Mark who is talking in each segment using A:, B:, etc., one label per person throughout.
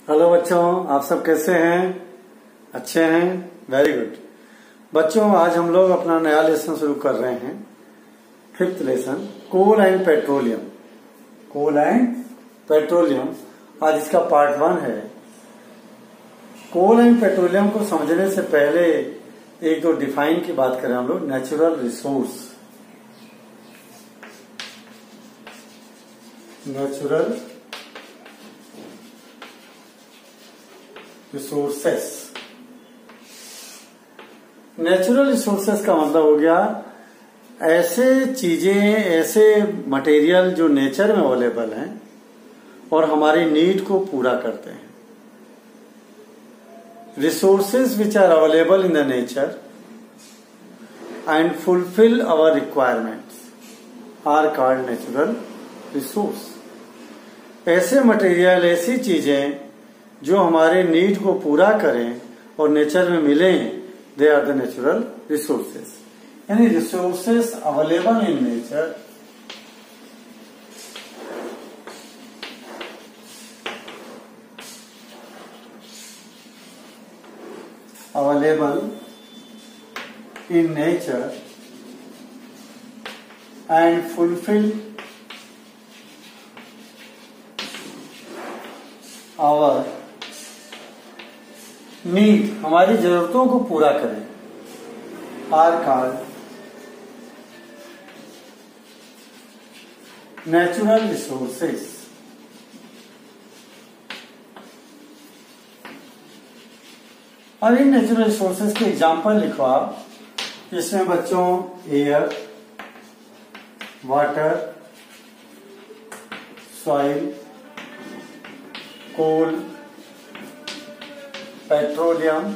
A: Hello बच्चों, आप सब कैसे हैं? अच्छे हैं? Very good. बच्चों, आज हम लोग अपना नया लेसन शुरू कर रहे हैं। 5th lesson, coal and petroleum. Coal and petroleum आज इसका पार्ट 1 है। कोल एंड पेट्रोलियम को समझने से पहले एक दो डिफाइन की बात करें हम लोग। Natural resource, natural resources. Natural resources का मतलब हो गया ऐसे चीजें, ऐसे मटेरियल जो नेचर में अवेलेबल हैं और हमारी नीड को पूरा करते हैं। Resources which are available in the nature and fulfil our requirements are called natural resource. ऐसे मटेरियल, ऐसी चीजें जो हमारे नीड को पूरा करें और नेचर में मिलें, they are the natural resources. यानी resources available in nature and fulfill our need, हमारी जरूरतों को पूरा करें, आर कॉल्ड नेचुरल रिसोर्सेस। अब इन नेचुरल रिसोर्सेस के एग्जाम्पल लिखो आप। इसमें बच्चों air, water, soil, coal, petroleum,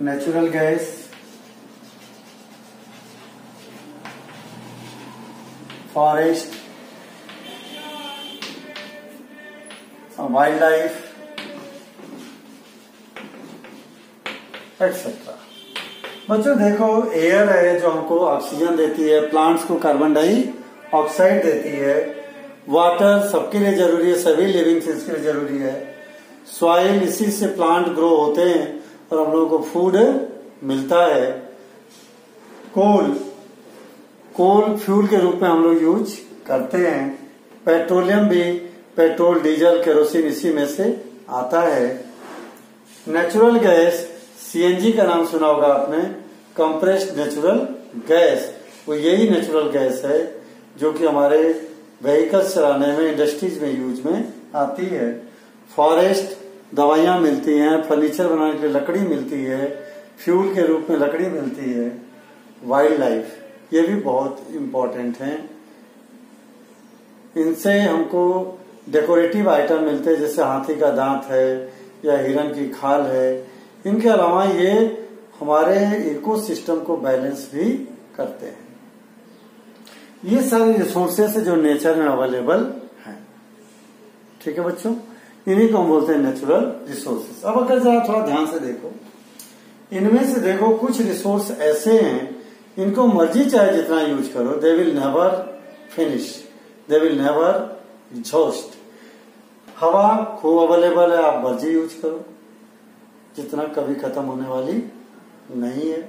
A: natural gas, forest, wildlife, etcetera. बच्चों देखो, एयर है जो हमको ऑक्सीजन देती है, प्लांट्स को कार्बन डाइऑक्साइड देती है। वाटर सबके लिए जरूरी है, सभी लिविंग थिंग्स के लिए जरूरी है। सॉइल, इसी से प्लांट ग्रो होते हैं और हम लोगों को फूड मिलता है। कोल, कोल फ्यूल के रूप में हम लोग यूज करते हैं। पेट्रोलियम भी, पेट्रोल, डीजल, केरोसिन इसी में से आता है। नेचुरल गैस, सीएनजी का नाम सुना होगा आपने, कंप्रेस्ड नेचुरल गैस। वो यही नेचुरल गैस है जो कि हमारे व्हीकल्स चलाने में, इंडस्ट्रीज में यूज में आती है। फॉरेस्ट, दवाइयां मिलती हैं, फर्नीचर बनाने के लिए लकड़ी मिलती है, फ्यूल के रूप में लकड़ी मिलती है। वाइल्ड लाइफ, ये भी बहुत इम्पोर्टेंट है। इनसे हमको डेकोरेटिव आइटम मिलते हैं, जैसे हाथी का दांत है या हिरन की खाल है। इनके अलावा ये हमारे इकोसिस्टम को बैलेंस भी करते हैं। ये सारे रिसोर्सेस जो नेचर में अवेलेबल हैं। ठीक है बच्चों, इन्हीं को हम बोलते हैं नेचुरल रिसोर्सेस। अब अगर जरा थोड़ा ध्यान से देखो, इनमें से देखो कुछ रिसोर्स ऐसे हैं, इनको मर्जी चाहे जितना यूज करो, they will never finish, they will never exhaust. हवा खूब अवेलेबल है, आप मर्जी यूज करो, जितना कभी खत्म होने वाली नहीं है।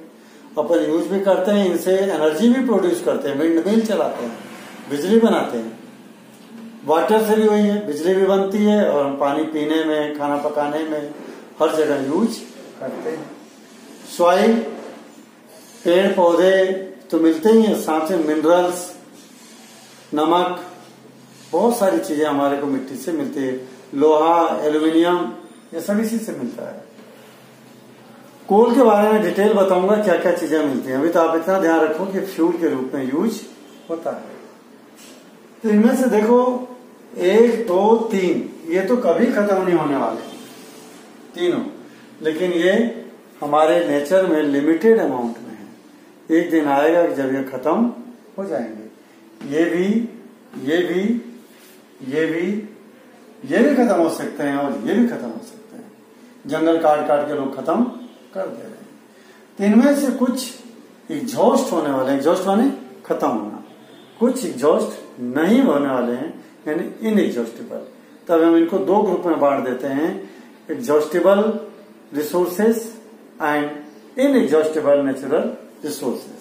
A: अपन यूज भी करते हैं, इनसे एनर्जी भी प्रोड्यूस करते हैं, विंड मिल चलाते हैं, बिजली बनाते हैं। वाटर से भी वही है, बिजली भी बनती है और हम पानी पीने में, खाना पकाने में, हर जगह यूज करते हैं। सॉइल, पेड़ पौधे तो मिलते ही हैं, साथ में मिनरल्स, नमक, बहुत सारी चीजें हमारे को मिट्टी से मिलती है। लोहा, एल्यूमिनियम, ये सब इसी से मिलता है। कोल के बारे में डिटेल बताऊंगा क्या क्या चीजें मिलती हैं। अभी तो आप इतना ध्यान रखो कि फ्यूल के रूप में यूज होता है। तो इनमें से देखो 1, 2, 3, ये तो कभी खत्म नहीं होने वाले तीनों, लेकिन ये हमारे नेचर में लिमिटेड अमाउंट में है। एक दिन आएगा कि जब ये खत्म हो जाएंगे। ये भी, ये भी, ये भी, ये भी खत्म हो सकते हैं और ये भी खत्म हो सकते हैं। जंगल काट काट के लोग खत्म कर दे रहे हैं। तो इनमें से कुछ एग्जॉस्ट होने वाले, एग्जॉस्ट माने खत्म होना, कुछ एग्जॉस्ट नहीं होने वाले हैं, यानी इनएग्जॉस्टेबल। तब हम इनको दो ग्रुप में बांट देते हैं, exhaustible resources and inexhaustible natural resources.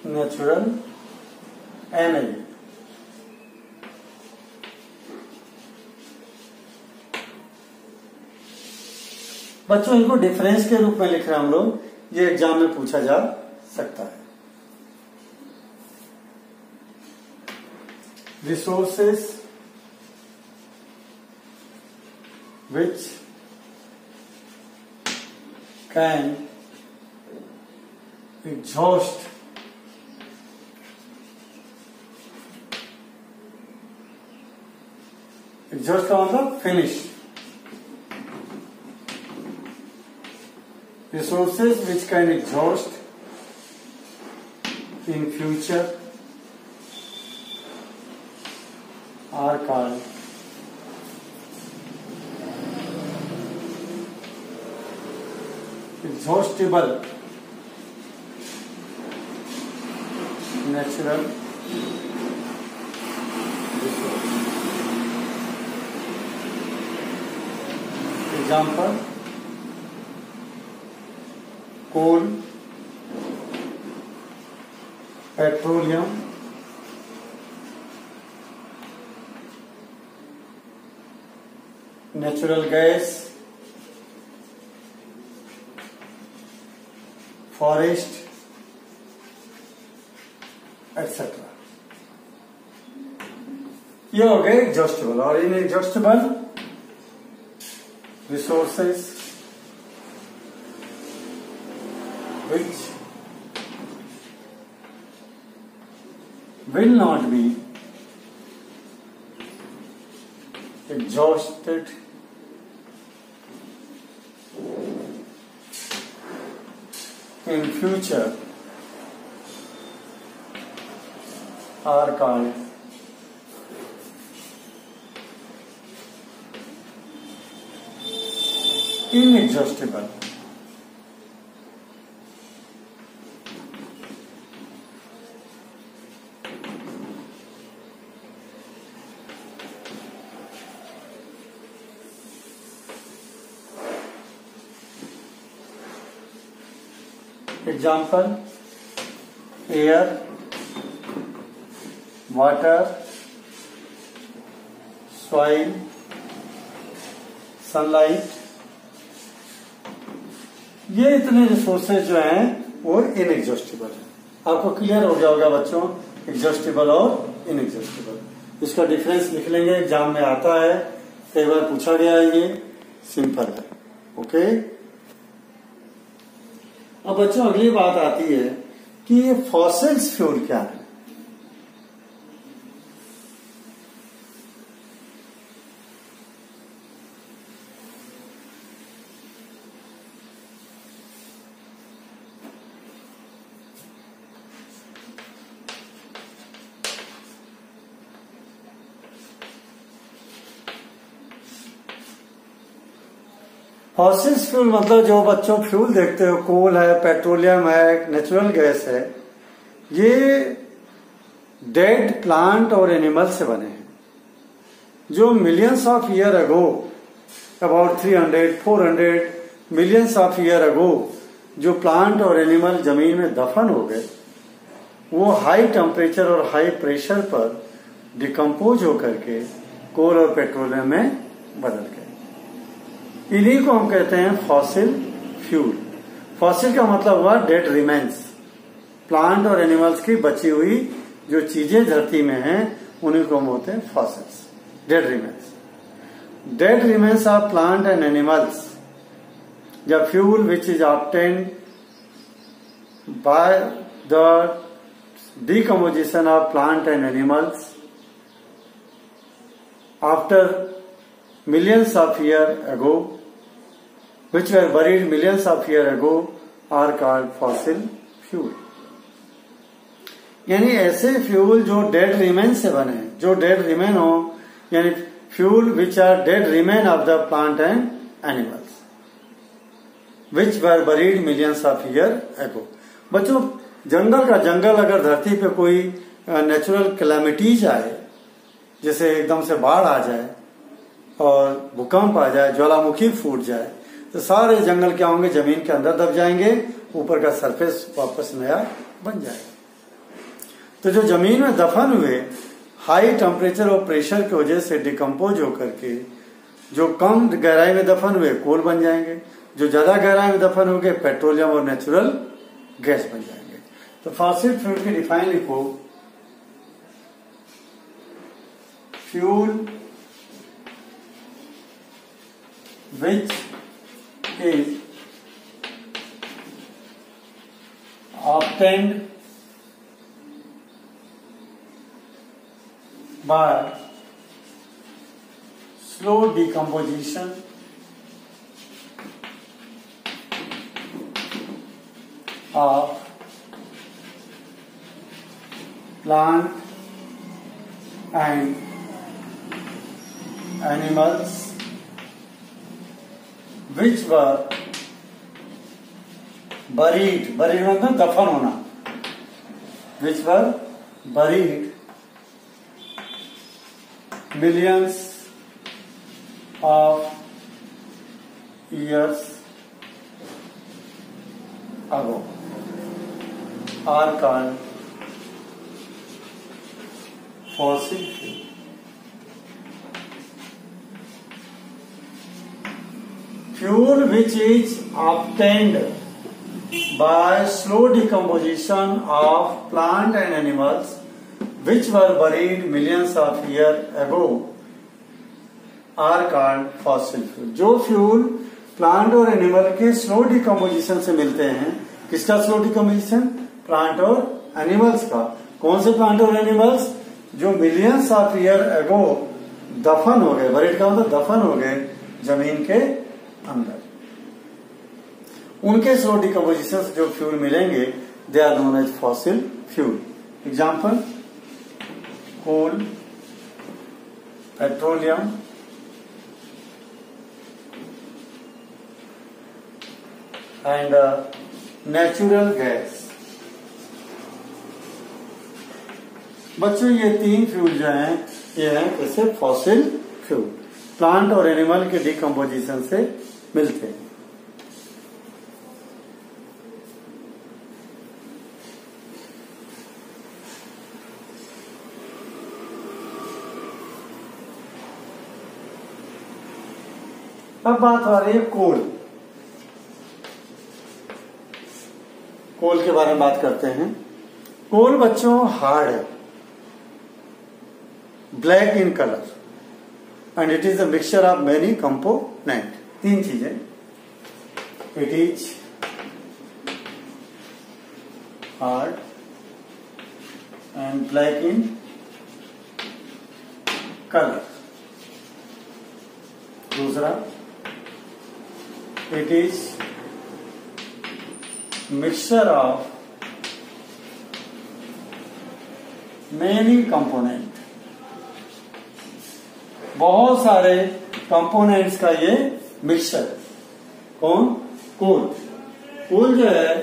A: Natural energy, बच्चों इनको डिफरेंस के रूप में लिख रहे हैं हम लोग, ये एग्जाम में पूछा जा सकता है। Resources which can exhaust exhaust का मतलब finish, resources which can exhaust in future are called exhaustible natural resource. Example coal, petroleum, natural gas, forest etcetera. ये हो गए एग्जॉस्टिबल। और इन exhaustible resources which will not be exhausted in future are called inexhaustible। Example air, water, soil, sunlight. ये इतने resources जो हैं वो इनएग्जॉस्टिबल है। आपको क्लियर हो गया होगा बच्चों, एग्जॉस्टिबल और इनएग्जॉस्टिबल। इसका डिफरेंस लिख लेंगे, एग्जाम में आता है, कई बार पूछा गया है, ये सिंपल है। ओके, अब बच्चों अगली बात आती है कि ये फॉसिल्स फ्यूल क्या है। फॉसिल्स फ्यूल मतलब जो बच्चों फ्यूल देखते हो, कोल है, पेट्रोलियम है, नेचुरल गैस है, ये डेड प्लांट और एनिमल से बने हैं, जो millions of year ago, about 300-400 millions of year ago जो प्लांट और एनिमल जमीन में दफन हो गए, वो हाई टेम्परेचर और हाई प्रेशर पर डिकम्पोज होकर के कोल और पेट्रोलियम में बदल गए। इन्हीं को हम कहते हैं फॉसिल फ्यूल। फॉसिल का मतलब हुआ डेड रिमेन्स, प्लांट और एनिमल्स की बची हुई जो चीजें धरती में हैं उन्हीं को हम बोलते हैं fossils, dead remains. Dead remains of plant and animals the fuel which is obtained by the decomposition of plant and animals after millions of years ago, which were buried millions of years ago, are called fossil fuel. यानी ऐसे fuel जो dead remain से बने, जो dead remain हो, यानी fuel which are dead remain of the plant and animals which were buried millions of year ago. बच्चों, जंगल का जंगल अगर धरती पे कोई नेचुरल कैलामिटीज आए, जैसे एकदम से बाढ़ आ जाए और भूकंप आ जाए, ज्वालामुखी फूट जाए, तो सारे जंगल क्या होंगे, जमीन के अंदर दब जाएंगे, ऊपर का सरफेस वापस नया बन जाएगा। तो जो जमीन में दफन हुए हाई टेम्परेचर और प्रेशर की वजह से डिकम्पोज होकर के जो कम गहराई में दफन हुए कोल बन जाएंगे, जो ज्यादा गहराई में दफन हो गए पेट्रोलियम और नेचुरल गैस बन जाएंगे। तो फॉसिल फ्यूल की डिफाइन लिखो, fuel which is obtained by slow decomposition of plant and animals which were buried मतलब दफन होना, which were buried millions of years ago are called fossil fuel. Fuel which is obtained by slow decomposition of plant and animals which were buried millions of years ago are called fossil fuel. जो fuel plant और animal के slow decomposition से मिलते हैं, किसका slow decomposition, plant और animals का। कौन से प्लांट और एनिमल्स, जो मिलियंस ऑफ ईयर एगो दफन हो गए, बरीड का मतलब दफन हो गए जमीन के अंदर, उनके स्लो डिकम्पोजिशन से जो फ्यूल मिलेंगे they are known as fossil fuel. Example, coal, petroleum, and natural gas. बच्चों, ये तीन फ्यूल जो हैं ये हैं कैसे, फॉसिल फ्यूल, प्लांट और एनिमल के डिकम्पोजिशन से मिलते हैं। अब बात आ रही है कोल। कोल के बारे में बात करते हैं। कोल बच्चों हार्ड है, black in colour, and it is a mixture of many component. तीन चीजें, it is hard and black in colour. दूसरा, it is mixture of many component, बहुत सारे कंपोनेंट्स का ये मिक्सचर है। कौन, कोल। कोल जो है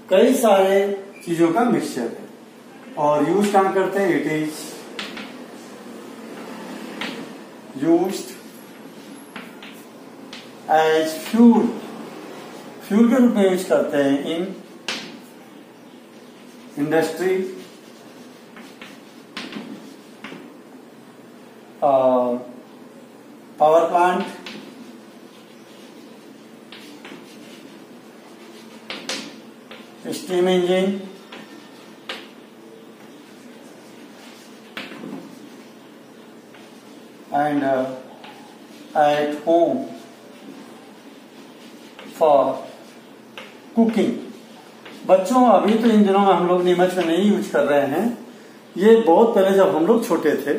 A: कई सारे चीजों का मिक्सचर है और यूज कहाँ करते हैं, it is used as fuel, fuel के रूप में यूज करते हैं in industry, power plant, steam engine, and at home for cooking. बच्चों अभी तो इन दिनों में हम लोग नीमच में नहीं यूज कर रहे हैं, ये बहुत पहले जब हम लोग छोटे थे,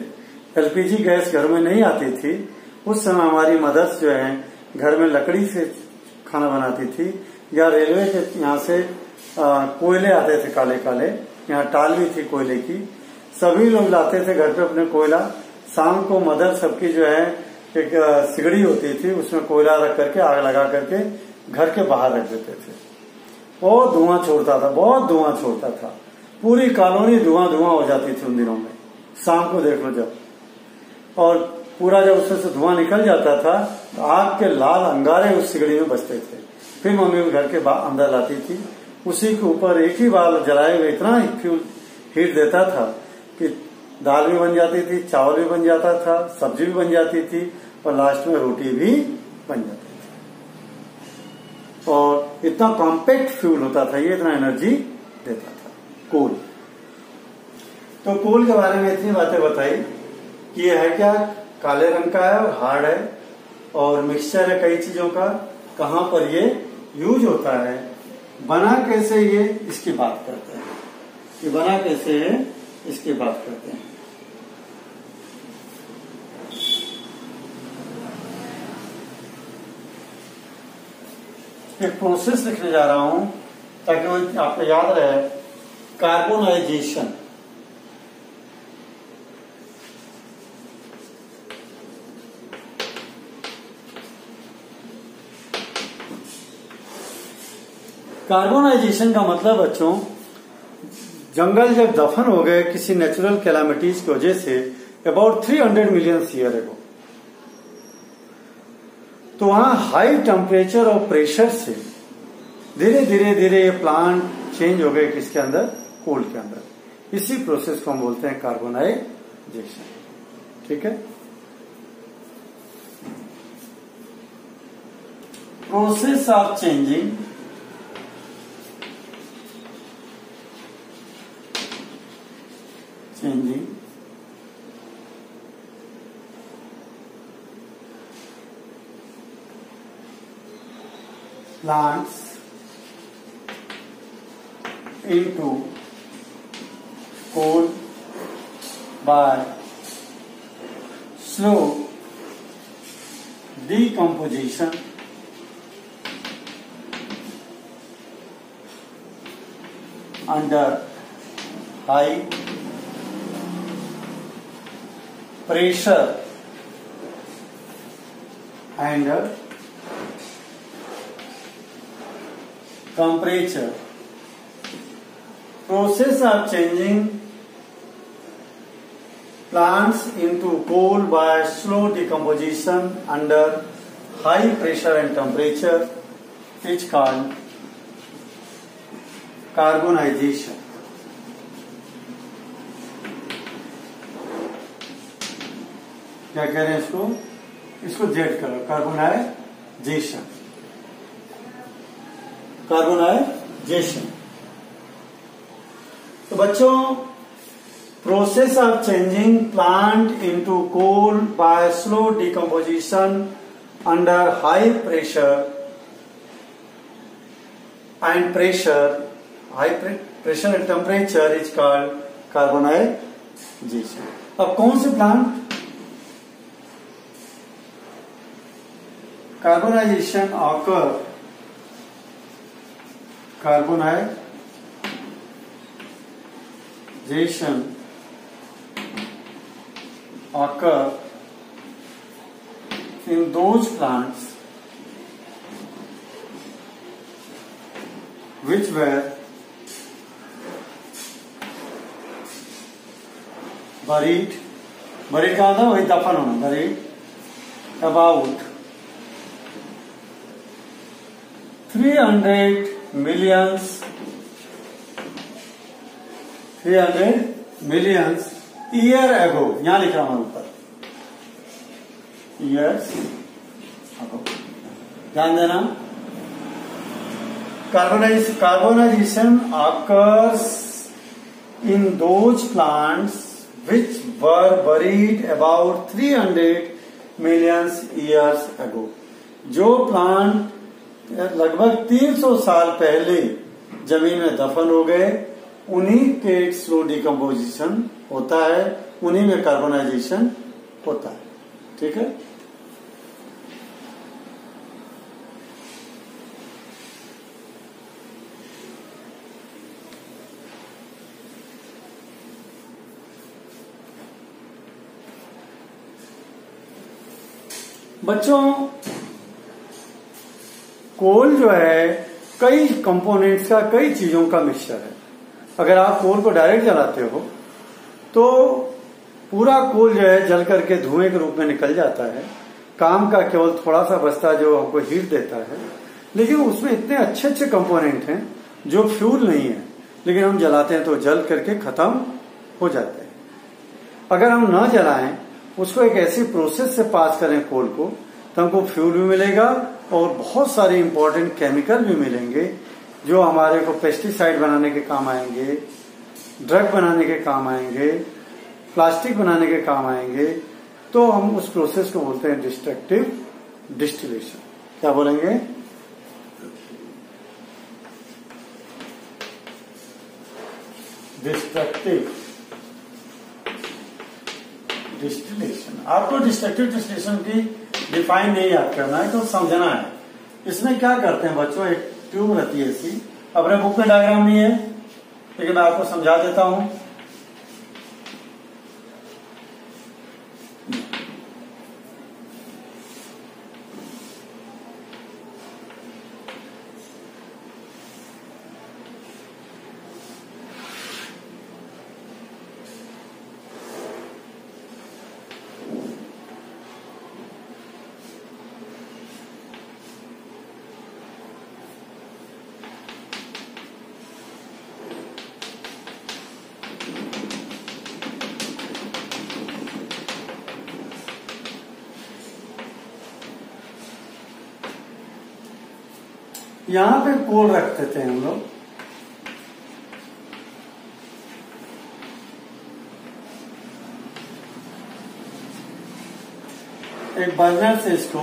A: एलपीजी गैस घर में नहीं आती थी, उस समय हमारी मदर्स जो है घर में लकड़ी से खाना बनाती थी, या रेलवे के यहाँ से कोयले आते थे काले काले, यहाँ टाल भी थी कोयले की, सभी लोग लाते थे घर पे अपने कोयला। शाम को मदर सबकी जो है एक सिगड़ी होती थी, उसमें कोयला रख करके आग लगा करके घर के बाहर रख देते थे। बहुत धुआं छोड़ता था, बहुत धुआं छोड़ता था, पूरी कॉलोनी धुआं धुआं हो जाती थी उन दिनों में। शाम को देख लो जब, और पूरा जब उसमें से धुआं निकल जाता था तो आग के लाल अंगारे उस सिगड़ी में बचते थे। फिर मम्मी घर के अंदर लाती थी, उसी के ऊपर एक ही बार जलाए हुए इतना फ्यूल हीट देता था कि दाल भी बन जाती थी, चावल भी बन जाता था, सब्जी भी बन जाती थी, और लास्ट में रोटी भी बन जाती थी। और इतना कॉम्पैक्ट फ्यूल होता था ये, इतना एनर्जी देता था कोल। तो कोल के बारे में इतनी बातें बताई कि ये है क्या, काले रंग का है और हार्ड है, और मिक्सचर है कई चीजों का। कहां पर ये यूज होता है, बना कैसे, ये इसकी बात करते हैं कि बना कैसे है, इसकी बात करते हैं। एक प्रोसेस लिखने जा रहा हूं ताकि वो आपको याद रहे, कार्बोनाइजेशन। कार्बोनाइजेशन का मतलब बच्चों, जंगल जब दफन हो गए किसी नेचुरल कैलामिटीज की वजह say about 300 million year ago, तो वहां हाई टेम्परेचर और प्रेशर से धीरे धीरे धीरे ये प्लांट चेंज हो गए किसके अंदर, कोल के अंदर। इसी प्रोसेस को हम बोलते हैं कार्बोनाइजेशन। ठीक है, process of changing plants into coal by slow decomposition under high pressure and temperature. Process of changing plants into coal by slow decomposition under high pressure and temperature is called carbonization. क्या कह रहे हैं इसको, इसको Z करो, carbonisation. Carbonization. तो बच्चों, process of changing plant into coal by slow decomposition under high pressure and temperature is called carbonization. अब कौन से plant carbonization occur, carbonization occur in those plants which were buried का था वही दफन होना, buried about 300 millions year ago, यहां लिख रहा हूं ऊपर, years ago। ध्यान देना, carbonization occurs in those plants which were buried about 300 million years ago। जो प्लांट लगभग 300 साल पहले जमीन में दफन हो गए, उन्हीं के स्लो डिकम्पोजिशन होता है, उन्हीं में कार्बोनाइजेशन होता है। ठीक है, बच्चों कोल जो है कई कंपोनेंट्स का, कई चीजों का मिक्सचर है। अगर आप कोल को डायरेक्ट जलाते हो तो पूरा कोल जो है जल करके धुएं के रूप में निकल जाता है, काम का केवल थोड़ा सा बचता है जो आपको हीट देता है। लेकिन उसमें इतने अच्छे अच्छे कंपोनेंट हैं जो फ्यूल नहीं है, लेकिन हम जलाते हैं तो जल करके खत्म हो जाते हैं। अगर हम न जलाएं, उसको एक ऐसी प्रोसेस से पास करें कोल को, तो हमको फ्यूल भी मिलेगा और बहुत सारे इंपॉर्टेंट केमिकल भी मिलेंगे जो हमारे को पेस्टिसाइड बनाने के काम आएंगे, ड्रग बनाने के काम आएंगे, प्लास्टिक बनाने के काम आएंगे। तो हम उस प्रोसेस को बोलते हैं डिस्ट्रक्टिव डिस्टिलेशन। क्या बोलेंगे? Destructive distillation. आपको डिस्ट्रक्टिव डिस्टिलेशन की डिफाइन नहीं याद करना है, तो समझना है। इसमें क्या करते हैं बच्चों, एक ट्यूब रहती है ऐसी, अपने बुक में डायग्राम नहीं है लेकिन मैं आपको समझा देता हूं। यहां पे कोल रखते थे हम लोग, एक बर्नर से इसको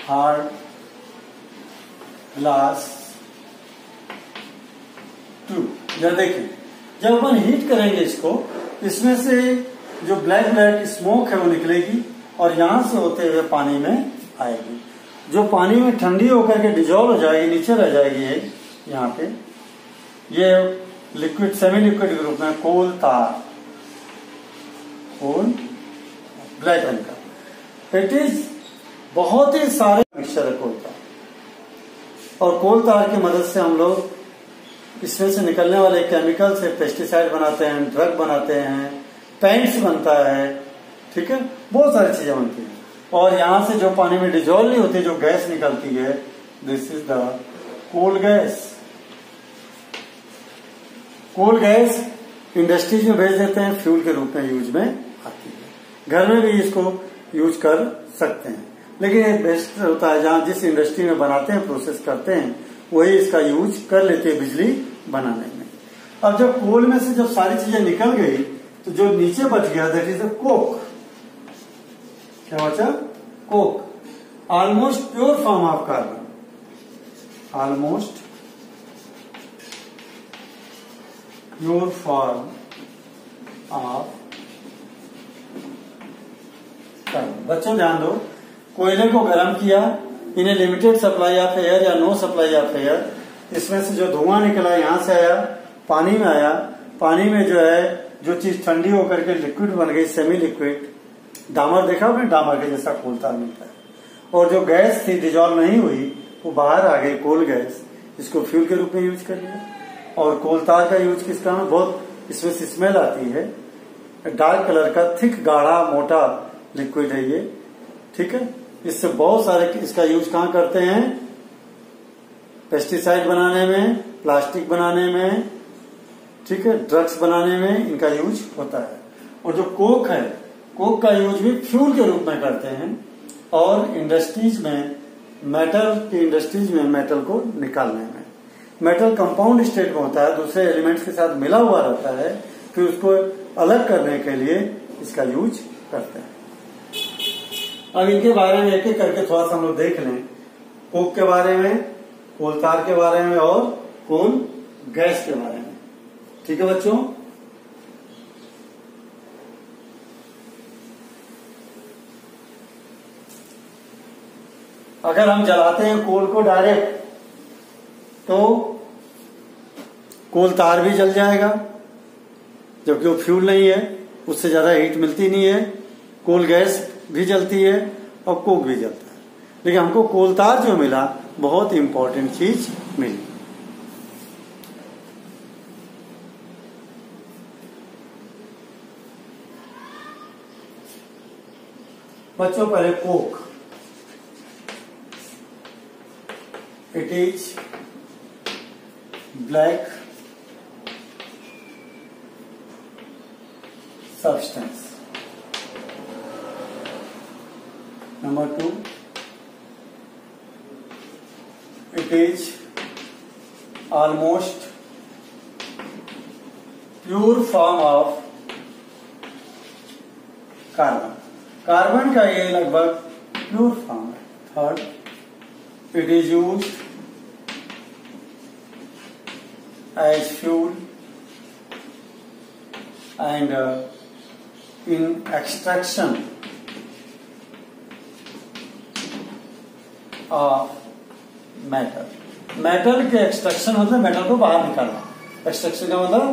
A: हार्ड ग्लास ट्यूब, जब देखिए जब अपन हीट करेंगे इसको, इसमें से जो ब्लैक ब्लैक स्मोक है वो निकलेगी और यहां से होते हुए पानी में आएगी, जो पानी में ठंडी होकर के डिजोल्व हो जाएगी, नीचे रह जाएगी। यहाँ पे ये लिक्विड सेमी लिक्विड के रूप में कोल तार, कोल ब्लैक रंग का, इट इज बहुत ही सारे मिक्सचर है कोल तार। और कोल तार की मदद से हम लोग इसमें से निकलने वाले केमिकल से पेस्टिसाइड बनाते हैं, ड्रग बनाते हैं, पेंट्स बनता है। ठीक है, बहुत सारी चीजें बनती हैं। और यहां से जो पानी में डिजोल्व नहीं होती, जो गैस निकलती है, this is the coal gas. Coal gas industries में भेज देते हैं, फ्यूल के रूप में यूज में आती है। घर में भी इसको यूज कर सकते हैं, लेकिन ये बेस्ट होता है जहां जिस इंडस्ट्री में बनाते हैं, प्रोसेस करते हैं, वही इसका यूज कर लेते हैं बिजली बनाने में। अब जब कोल में से जब सारी चीजें निकल गई तो जो नीचे बच गया दैट इज द कोक। क्या बचा? Coke, almost pure form of carbon, almost pure form of carbon. बच्चों ध्यान दो, कोयले को गर्म किया, इन्हें लिमिटेड सप्लाई ऑफ एयर या नो सप्लाई ऑफ एयर, इसमें से जो धुआं निकला यहां से आया, पानी में आया, पानी में जो है जो चीज ठंडी होकर के लिक्विड बन गई, सेमी लिक्विड, डामर देखा आपने, डामर के जैसा कोल तार मिलता है। और जो गैस थी डिजोल्व नहीं हुई, वो बाहर आ गई, कोल गैस, इसको फ्यूल के रूप में यूज कर लिया। और कोल तार का यूज किस काम में, बहुत इसमें से स्मेल आती है, डार्क कलर का थिक गाढ़ा मोटा लिक्विड है ये। ठीक है, इससे बहुत सारे इसका यूज कहां करते हैं, पेस्टिसाइड बनाने में, प्लास्टिक बनाने में, ठीक है, ड्रग्स बनाने में इनका यूज होता है। और जो कोक है, कोक का यूज भी फ्यूल के रूप में करते हैं। और इंडस्ट्रीज में, मेटल की इंडस्ट्रीज में मेटल को निकालने में, मेटल कंपाउंड स्टेट में होता है, दूसरे एलिमेंट्स के साथ मिला हुआ रहता है, फिर उसको अलग करने के लिए इसका यूज करते हैं। अब इनके बारे में एक एक करके थोड़ा सा हम लोग देख लें। कोक के बारे में, कोल तार के बारे में और कोल गैस के बारे में। ठीक है बच्चों, अगर हम जलाते हैं कोल को डायरेक्ट तो कोल तार भी जल जाएगा, जबकि वो फ्यूल नहीं है, उससे ज्यादा हीट मिलती नहीं है। कोल गैस भी जलती है और कोक भी जलता है, लेकिन हमको कोल तार जो मिला बहुत इंपॉर्टेंट चीज मिली। बच्चों पहले coke, it is black substance. Number 2, it is almost pure form of carbon. Carbon का ये लगभग प्योर फॉर्म है। Third, it is used as fuel and in extraction of metal। Metal के एक्सट्रैक्शन मतलब मेटल को बाहर निकालना। एक्सट्रैक्शन का मतलब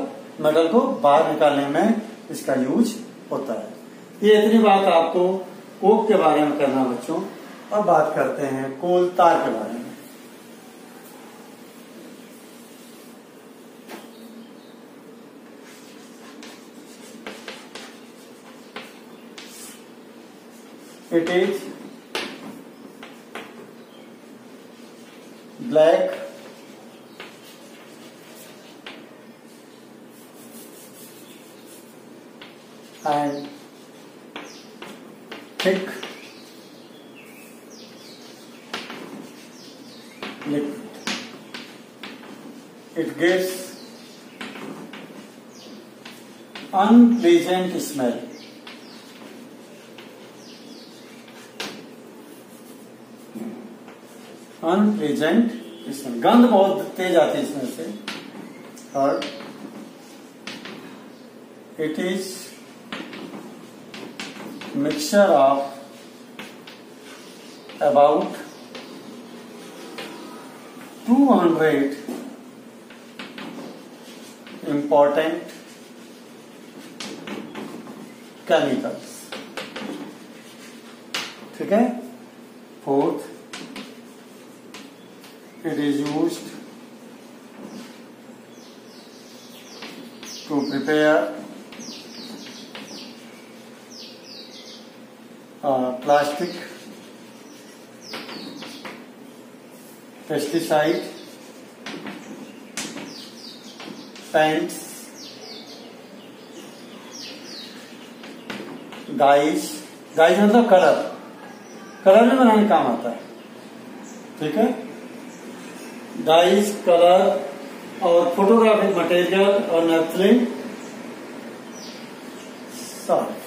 A: मेटल को बाहर निकालने में इसका यूज होता है। ये इतनी बात आपको कोक के बारे में करना बच्चों। अब बात करते हैं कोल तार के बारे में। It is black and thick liquid. It gives unpleasant smell. Unpleasant smell, गंध बहुत तेज आती है इसमें से। और it is mixture of about 200 important chemicals. ठीक है। Fourth, it is used to prepare plastic, pesticide, paints, dyes। Dyes मतलब कलर, कलर में बनाने काम आता है। ठीक है। डाइज, कलर और फोटोग्राफिक मटेरियल और नेफ्थलीन सॉल्ट।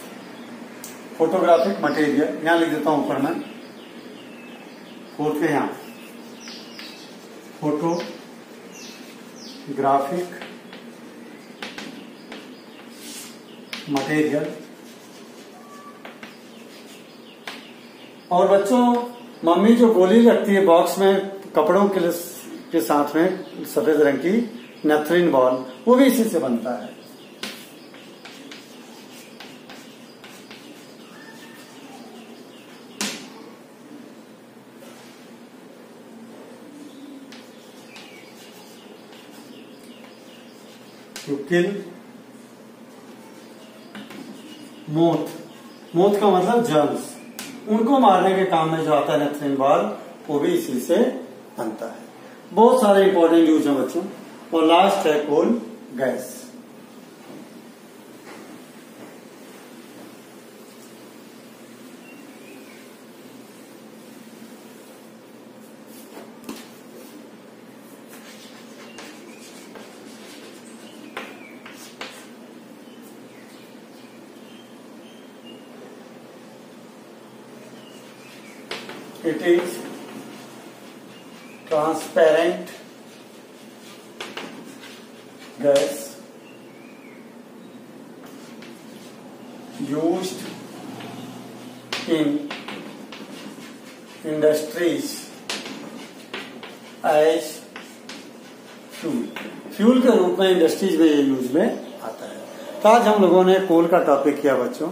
A: फोटोग्राफिक मटेरियल यहां लिख देता हूं ऊपर में, फोर्थ के यहां फोटोग्राफिक मटेरियल। और बच्चों मम्मी जो गोली रखती है बॉक्स में कपड़ों के साथ में सफेद रंग की नेफ्थलीन बॉल, वो भी इसी से बनता है। टू किल मोथ, मोथ का मतलब जर्म्स, उनको मारने के काम में जो आता है नेफ्थलीन बॉल, वो भी इसी से बनता है। बहुत सारे इंपॉर्टेंट यूज है बच्चों। और लास्ट है coal gas. It is transparent gas used in industries as fuel के रूप में इंडस्ट्रीज में ये यूज में आता है। तो आज हम लोगों ने कोल का टॉपिक किया बच्चों,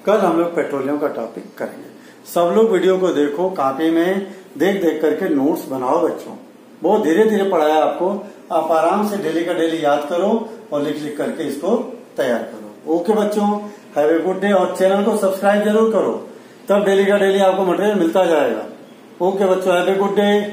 A: कल हम लोग पेट्रोलियम का टॉपिक करेंगे। सब लोग वीडियो को देखो, कॉपी में देख देख करके नोट्स बनाओ बच्चों। बहुत धीरे धीरे पढ़ाया आपको, आप आराम से डेली का डेली याद करो और लिख लिख करके इसको तैयार करो। ओके बच्चों, हैव ए गुड डे। और चैनल को सब्सक्राइब जरूर करो, तब डेली का डेली आपको मटेरियल मिलता जाएगा। ओके बच्चों, हैव ए गुड डे।